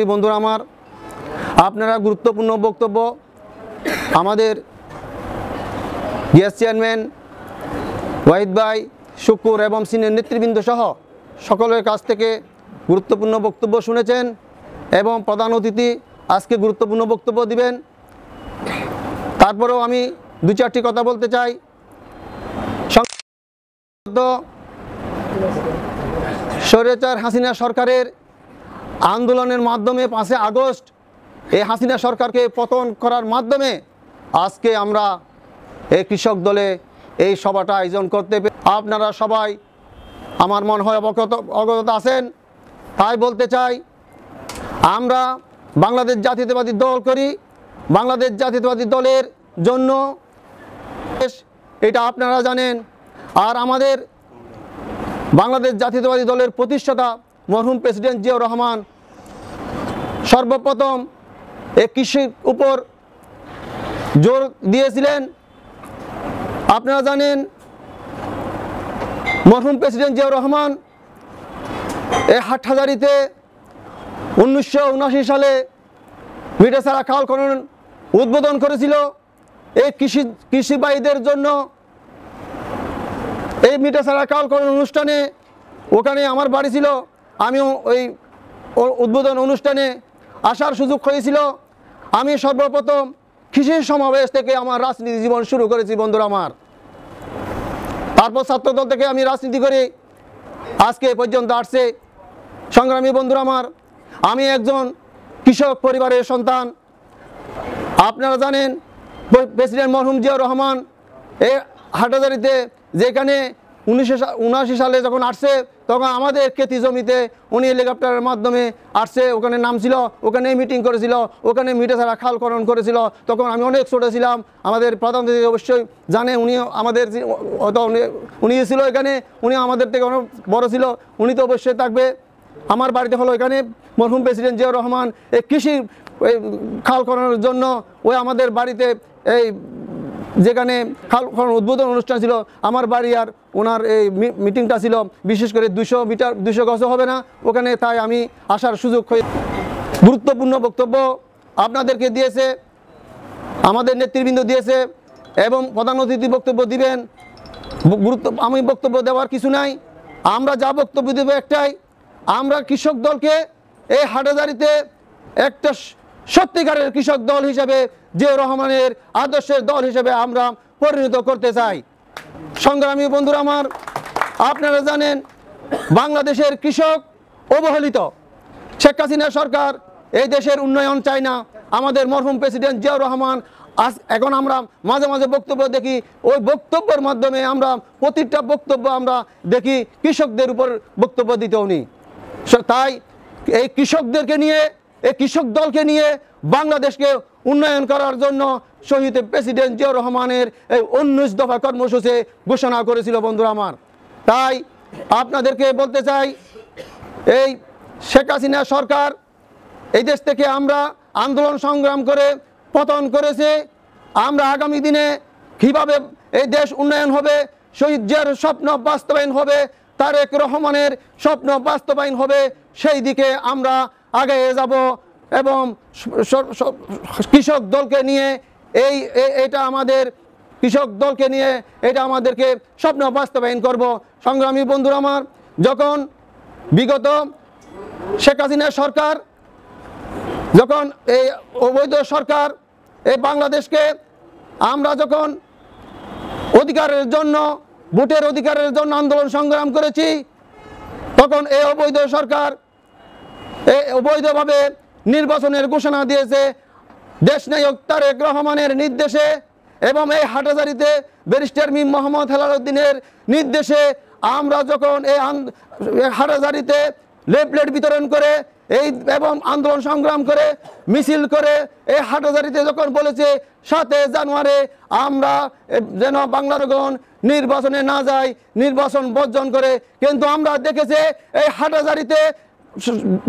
সংগ্রামী বন্ধুরা আমার, আপনারা গুরুত্বপূর্ণ বক্তব্য আমাদের গ্যাস চেয়ারম্যান ওয়াহিদ ভাই, শুকুর এবং সিনিয়র নেতৃবৃন্দ সহ সকলের কাছ থেকে গুরুত্বপূর্ণ বক্তব্য শুনেছেন এবং প্রধান অতিথি আজকে গুরুত্বপূর্ণ বক্তব্য দিবেন। তারপরেও আমি দু চারটি কথা বলতে চাই। স্বৈরাচার হাসিনা সরকারের আন্দোলনের মাধ্যমে 5 আগস্ট এই হাসিনা সরকারকে পতন করার মাধ্যমে আজকে আমরা এই কৃষক দলে এই সভাটা আয়োজন করতে আপনারা সবাই আমার মনে হয় অবগত আছেন। তাই বলতে চাই, আমরা বাংলাদেশ জাতীয়তাবাদী দল করি। বাংলাদেশ জাতীয়তাবাদী দলের জন্য এটা আপনারা জানেন। আর আমাদের বাংলাদেশ জাতীয়তাবাদী দলের প্রতিষ্ঠাতা মরহুম প্রেসিডেন্ট জিয়াউর রহমান সর্বপ্রথম এই কৃষির উপর জোর দিয়েছিলেন। আপনারা জানেন মরহুম প্রেসিডেন্ট জিয়াউর রহমান এই হাটহাজারীতে 1979 সালে মিঠাছড়া খাল খনন উদ্বোধন করেছিল। এই কৃষিবাহীদের জন্য এই মিঠাছড়া খাল খনন অনুষ্ঠানে ওখানে আমার বাড়ি ছিল, আমিও ওই উদ্বোধন অনুষ্ঠানে আসার সুযোগ হয়েছিল। আমি সর্বপ্রথম কৃষির সমাবেশ থেকে আমার রাজনীতি জীবন শুরু করেছি বন্ধুরা আমার। তারপর ছাত্রদল থেকে আমি রাজনীতি করি আজকে পর্যন্ত আসছে। সংগ্রামী বন্ধুরা আমার, আমি একজন কৃষক পরিবারের সন্তান। আপনারা জানেন প্রেসিডেন্ট মরহুম জিয়াউর রহমান এই হাটহাজারীতে যেখানে 1979 সালে যখন আসছে তখন আমাদের খেতি জমিতে উনি হেলিকপ্টারের মাধ্যমে আসছে, ওখানে নামছিল, ওখানে মিটিং করেছিল, ওখানে মিঠাছড়া খাল খনন করেছিল। তখন আমি অনেক ছোটো ছিলাম। আমাদের প্রধান অতিথি অবশ্যই জানে, উনি আমাদের উনি ছিল এখানে, উনি আমাদের থেকে অনেক বড় ছিল, উনি তো অবশ্যই থাকবে। আমার বাড়িতে হলো এখানে মরহুম প্রেসিডেন্ট জিয়াউর রহমান এই কৃষি খাল খননের জন্য ওই আমাদের বাড়িতে এই যেখানে খাল খনন উদ্বোধন অনুষ্ঠান ছিল আমার বাড়ি আর ওনার এই মিটিংটা ছিল। বিশেষ করে 200 মিটার 200 গজও হবে না ওখানে, তাই আমি আসার সুযোগ হয়ে গুরুত্বপূর্ণ বক্তব্য আপনাদেরকে দিয়েছে, আমাদের নেতৃবৃন্দ দিয়েছে এবং প্রধান অতিথি বক্তব্য দিবেন। আমি বক্তব্য দেওয়ার কিছু নাই, আমরা যা বক্তব্য দেব একটাই, আমরা কৃষক দলকে এই হাটহাজারীতে একটা সত্যিকারের কৃষক দল হিসেবে জিয়াউর রহমানের আদর্শের দল হিসেবে আমরা পরিণত করতে চাই। সংগ্রামী বন্ধুরা আমার, আপনারা জানেন বাংলাদেশের কৃষক অবহেলিত। শেখ হাসিনা সরকার এই দেশের উন্নয়ন চায় না। আমাদের মরহুম প্রেসিডেন্ট জিয়াউর রহমান এখন আমরা মাঝে মাঝে বক্তব্য দেখি, ওই বক্তব্যের মাধ্যমে আমরা প্রতিটা বক্তব্য আমরা দেখি কৃষকদের উপর বক্তব্য দিতে উনি। তাই এই কৃষকদেরকে নিয়ে, এই কৃষক দলকে নিয়ে বাংলাদেশকে উন্নয়ন করার জন্য শহীদ প্রেসিডেন্ট জিয়াউর রহমানের এই 19 দফা কর্মসূচি ঘোষণা করেছিল বন্ধুরা আমার। তাই আপনাদেরকে বলতে চাই, এই শেখ হাসিনা সরকার এই দেশ থেকে আমরা আন্দোলন সংগ্রাম করে পতন করেছে। আমরা আগামী দিনে কীভাবে এই দেশ উন্নয়ন হবে, শহীদ জিয়ার স্বপ্ন বাস্তবায়ন হবে, তারেক রহমানের স্বপ্ন বাস্তবায়ন হবে, সেই দিকে আমরা আগে যাব এবং কৃষক দলকে নিয়ে এটা আমাদের কৃষক দলকে নিয়ে এটা আমাদেরকে স্বপ্ন বাস্তবায়ন করব। সংগ্রামী বন্ধুরা আমার, যখন বিগত শেখ হাসিনা সরকার যখন এই অবৈধ সরকার এই বাংলাদেশকে আমরা যখন অধিকারের জন্য, ভোটের অধিকারের জন্য আন্দোলন সংগ্রাম করেছি, তখন এই অবৈধ সরকার অবৈধভাবে নির্বাচনের ঘোষণা দিয়েছে দেশনায়ক তারেক রহমানের নির্দেশে এবং এই হাটহাজারীতে ব্যারিস্টার মীর মোহাম্মদ হেলাল উদ্দিনের নির্দেশে আমরা যখন এই হাটহাজারীতে লিফলেট বিতরণ করে এবং আন্দোলন সংগ্রাম করে মিছিল করে এই হাটহাজারীতে যখন বলেছে 7 জানুয়ারি আমরা যেন বাংলারগণ নির্বাচনে না যায়, নির্বাচন বর্জন করে, কিন্তু আমরা দেখেছি এই হাটহাজারীতে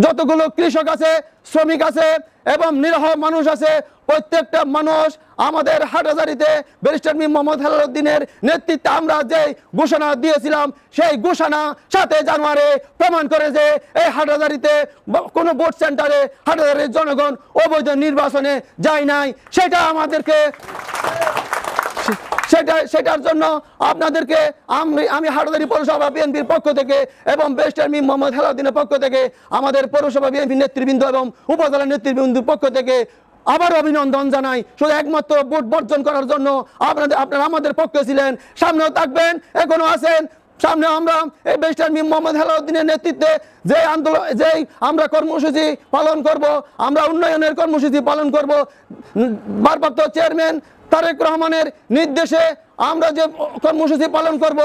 যতগুলো কৃষক আছে, শ্রমিক আছে এবং নিরহ মানুষ আছে, প্রত্যেকটা মানুষ আমাদের হাটহাজারীতে ব্যারিস্টার মীর মোহাম্মদ হেলালুদ্দিনের নেতৃত্বে আমরা যে ঘোষণা দিয়েছিলাম, সেই ঘোষণা 7 জানুয়ারি প্রমাণ করে যে এই হাটহাজারীতে কোনো ভোট সেন্টারে হাটহাজারীর জনগণ অবৈধ নির্বাচনে যায় নাই। সেটা আমাদেরকে সেটার জন্য আপনাদেরকে আমি হাটহাজারী পৌরসভা বিএনপির পক্ষ থেকে এবং ব্যারিস্টার মীর মোহাম্মদ হেলালুদ্দিনের পক্ষ থেকে, আমাদের পৌরসভা বিএনপির নেতৃবৃন্দ এবং উপজেলা নেতৃবৃন্দের পক্ষ থেকে আবার অভিনন্দন জানাই। শুধু একমাত্র ভোট বর্জন করার জন্য আপনারা আমাদের পক্ষে ছিলেন, সামনেও থাকবেন, এখনো আছেন। সামনে আমরা এই ব্যারিস্টার মীর মোহাম্মদ হেলালুদ্দিনের নেতৃত্বে যে আন্দোলন, যেই আমরা কর্মসূচি পালন করব, আমরা উন্নয়নের কর্মসূচি পালন করব, ভারপ্রাপ্ত চেয়ারম্যান তারেক রহমানের নির্দেশে আমরা যে কর্মসূচি পালন করব,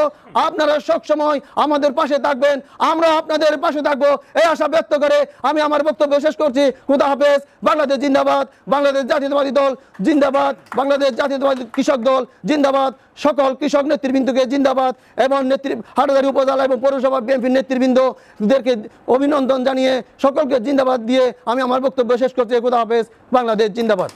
আপনারা সবসময় আমাদের পাশে থাকবেন, আমরা আপনাদের পাশে থাকবো, এই আশা ব্যক্ত করে আমি আমার বক্তব্য শেষ করছি। খুদা হাফেজ। বাংলাদেশ জিন্দাবাদ, বাংলাদেশ জাতীয়তাবাদী দল জিন্দাবাদ, বাংলাদেশ জাতীয়তাবাদী কৃষক দল জিন্দাবাদ, সকল কৃষক নেতৃবৃন্দকে জিন্দাবাদ এবং হাটহাজারী উপজেলা এবং পৌরসভা বিএনপির নেতৃবৃন্দদেরকে অভিনন্দন জানিয়ে সকলকে জিন্দাবাদ দিয়ে আমি আমার বক্তব্য শেষ করছি। খুদা হাফেজ। বাংলাদেশ জিন্দাবাদ।